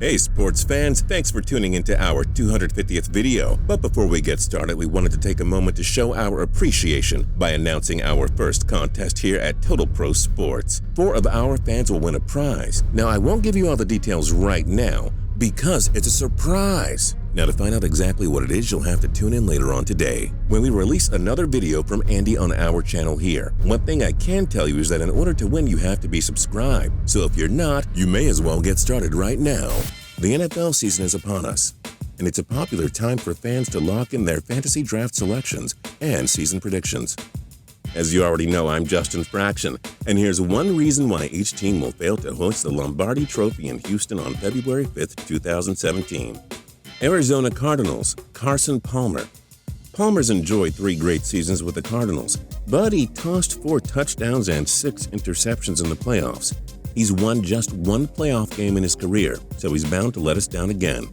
Hey sports fans, thanks for tuning into our 250th video. But before we get started, we wanted to take a moment to show our appreciation by announcing our first contest here at Total Pro Sports. 4 of our fans will win a prize. Now, I won't give you all the details right now because it's a surprise. Now, to find out exactly what it is, you'll have to tune in later on today when we release another video from Andy on our channel here. One thing I can tell you is that in order to win, you have to be subscribed. So if you're not, you may as well get started right now. The NFL season is upon us, and it's a popular time for fans to lock in their fantasy draft selections and season predictions. As you already know, I'm Justin Fraction, and here's one reason why each team will fail to host the Lombardi Trophy in Houston on February 5th, 2017. Arizona Cardinals, Carson Palmer. Palmer's enjoyed 3 great seasons with the Cardinals, but he tossed 4 touchdowns and 6 interceptions in the playoffs. He's won just 1 playoff game in his career, so he's bound to let us down again.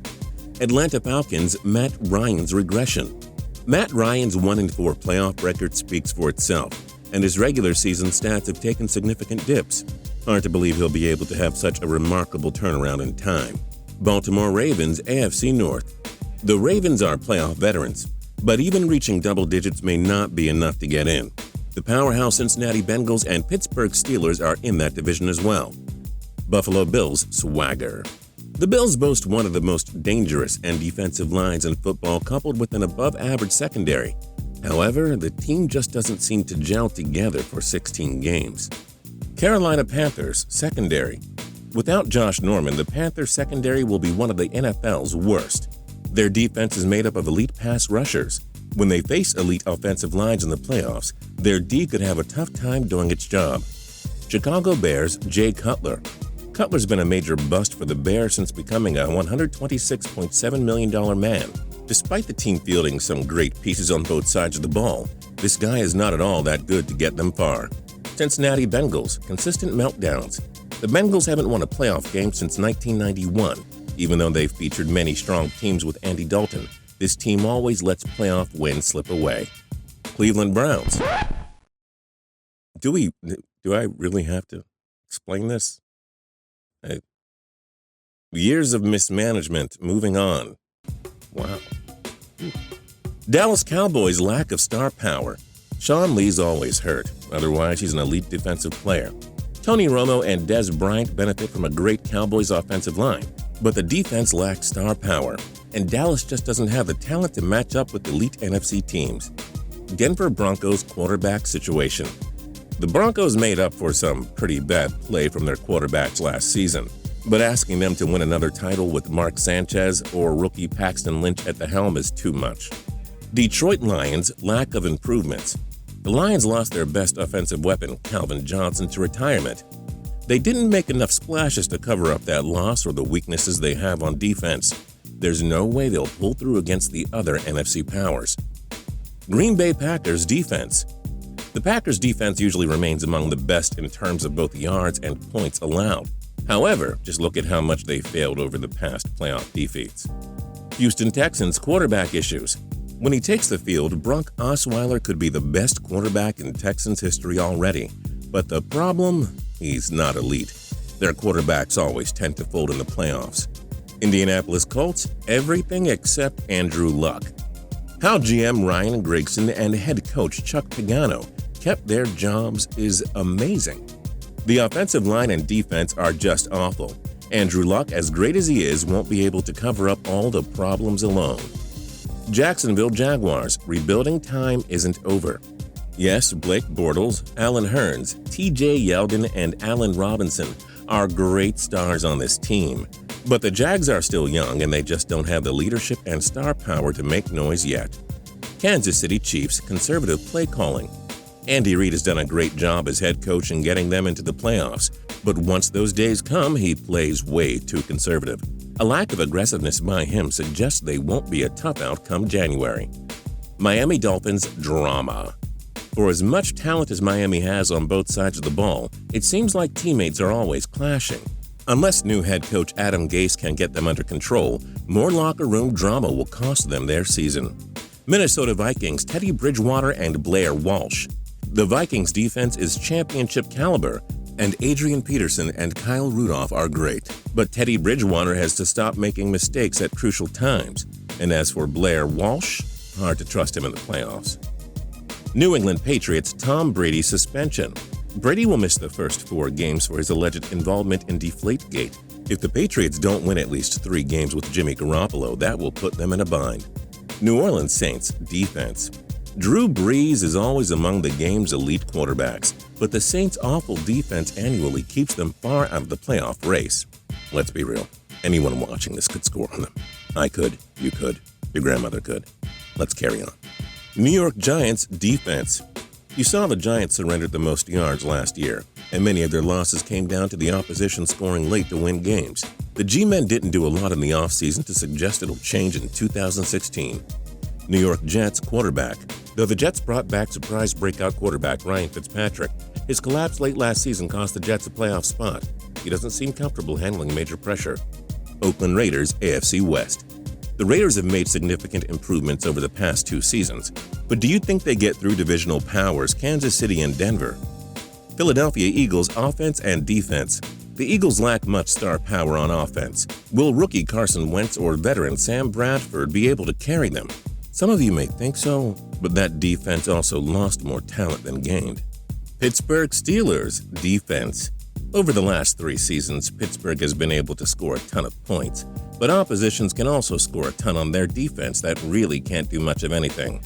Atlanta Falcons, Matt Ryan's regression. Matt Ryan's 1-4 playoff record speaks for itself, and his regular season stats have taken significant dips. Hard to believe he'll be able to have such a remarkable turnaround in time. Baltimore Ravens, AFC North. The Ravens are playoff veterans, but even reaching double digits may not be enough to get in. The powerhouse Cincinnati Bengals and Pittsburgh Steelers are in that division as well. Buffalo Bills, swagger. The Bills boast one of the most dangerous and defensive lines in football, coupled with an above-average secondary. However, the team just doesn't seem to gel together for 16 games. Carolina Panthers, secondary. Without Josh Norman, the Panthers secondary will be one of the NFL's worst. Their defense is made up of elite pass rushers. When they face elite offensive lines in the playoffs, their D could have a tough time doing its job. Chicago Bears, Jay Cutler. Cutler's been a major bust for the Bears since becoming a $126.7 million man. Despite the team fielding some great pieces on both sides of the ball, this guy is not at all that good to get them far. Cincinnati Bengals, consistent meltdowns. The Bengals haven't won a playoff game since 1991. Even though they've featured many strong teams with Andy Dalton, this team always lets playoff wins slip away. Cleveland Browns. Do I really have to explain this? Years of mismanagement, moving on. Wow. Dallas Cowboys' lack of star power. Sean Lee's always hurt, otherwise he's an elite defensive player. Tony Romo and Des Bryant benefit from a great Cowboys offensive line, but the defense lacks star power, and Dallas just doesn't have the talent to match up with elite NFC teams. Denver Broncos quarterback situation. The Broncos made up for some pretty bad play from their quarterbacks last season, but asking them to win another title with Mark Sanchez or rookie Paxton Lynch at the helm is too much. Detroit Lions' lack of improvements. The Lions lost their best offensive weapon, Calvin Johnson, to retirement. They didn't make enough splashes to cover up that loss or the weaknesses they have on defense. There's no way they'll pull through against the other NFC powers. Green Bay Packers defense. The Packers defense usually remains among the best in terms of both yards and points allowed. However, just look at how much they failed over the past playoff defeats. Houston Texans quarterback issues. When he takes the field, Brock Osweiler could be the best quarterback in Texans history already. But the problem? He's not elite. Their quarterbacks always tend to fold in the playoffs. Indianapolis Colts, everything except Andrew Luck. How GM Ryan Grigson and head coach Chuck Pagano kept their jobs is amazing. The offensive line and defense are just awful. Andrew Luck, as great as he is, won't be able to cover up all the problems alone. Jacksonville Jaguars, rebuilding time isn't over. Yes, Blake Bortles, Allen Hurns, TJ Yeldon, and Allen Robinson are great stars on this team. But the Jags are still young and they just don't have the leadership and star power to make noise yet. Kansas City Chiefs, conservative play calling. Andy Reid has done a great job as head coach in getting them into the playoffs, but once those days come, he plays way too conservative. A lack of aggressiveness by him suggests they won't be a tough out come January. Miami Dolphins drama. For as much talent as Miami has on both sides of the ball, it seems like teammates are always clashing. Unless new head coach Adam Gase can get them under control, more locker room drama will cost them their season. Minnesota Vikings Teddy Bridgewater and Blair Walsh. The Vikings defense is championship caliber, And Adrian Peterson and Kyle Rudolph are great. But Teddy Bridgewater has to stop making mistakes at crucial times. And as for Blair Walsh, hard to trust him in the playoffs. New England Patriots Tom Brady suspension. Brady will miss the first 4 games for his alleged involvement in Deflategate. If the Patriots don't win at least 3 games with Jimmy Garoppolo, that will put them in a bind. New Orleans Saints defense. Drew Brees is always among the game's elite quarterbacks, but the Saints' awful defense annually keeps them far out of the playoff race. Let's be real. Anyone watching this could score on them. I could, you could, your grandmother could. Let's carry on. New York Giants defense. You saw the Giants surrendered the most yards last year, and many of their losses came down to the opposition scoring late to win games. The G-men didn't do a lot in the offseason to suggest it'll change in 2016. New York Jets quarterback. Though the Jets brought back surprise breakout quarterback Ryan Fitzpatrick, his collapse late last season cost the Jets a playoff spot. He doesn't seem comfortable handling major pressure. Oakland Raiders AFC West. The Raiders have made significant improvements over the past 2 seasons, but do you think they get through divisional powers Kansas City and Denver? Philadelphia Eagles offense and defense. The Eagles lack much star power on offense. Will rookie Carson Wentz or veteran Sam Bradford be able to carry them? Some of you may think so, but that defense also lost more talent than gained. Pittsburgh Steelers defense. Over the last 3 seasons, Pittsburgh has been able to score a ton of points, but oppositions can also score a ton on their defense that really can't do much of anything.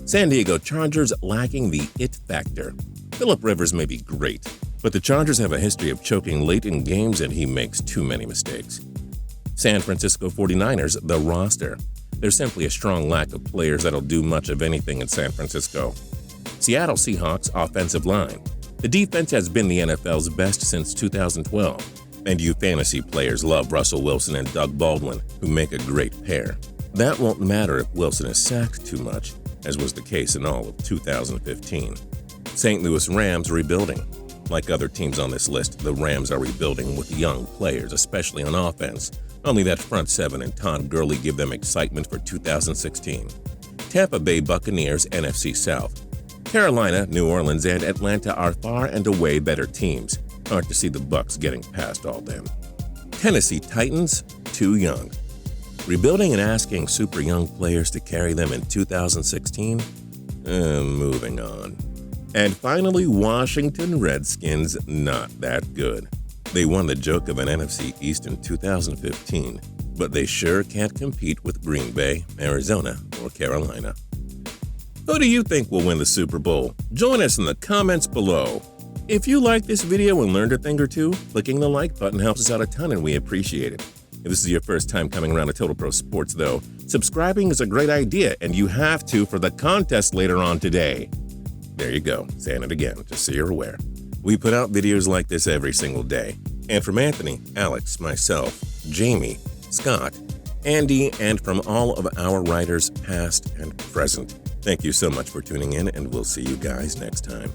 San Diego Chargers lacking the it factor. Phillip Rivers may be great, but the Chargers have a history of choking late in games and he makes too many mistakes. San Francisco 49ers, the roster. There's simply a strong lack of players that'll do much of anything in San Francisco. Seattle Seahawks offensive line. The defense has been the NFL's best since 2012, and you fantasy players love Russell Wilson and Doug Baldwin, who make a great pair. That won't matter if Wilson is sacked too much, as was the case in all of 2015. St. Louis Rams rebuilding. Like other teams on this list, the Rams are rebuilding with young players, especially on offense. Only that front 7 and Todd Gurley give them excitement for 2016. Tampa Bay Buccaneers NFC South. Carolina, New Orleans, and Atlanta are far and away better teams. Hard to see the Bucs getting past all them. Tennessee Titans, too young. Rebuilding and asking super young players to carry them in 2016? Moving on. And finally, Washington Redskins, not that good. They won the joke of an NFC East in 2015, but they sure can't compete with Green Bay, Arizona, or Carolina. Who do you think will win the Super Bowl? Join us in the comments below. If you liked this video and learned a thing or two, clicking the like button helps us out a ton and we appreciate it. If this is your first time coming around to Total Pro Sports though, subscribing is a great idea and you have to for the contest later on today. There you go, saying it again, just so you're aware. We put out videos like this every single day. And from Anthony, Alex, myself, Jamie, Scott, Andy, and from all of our writers past and present, thank you so much for tuning in and we'll see you guys next time.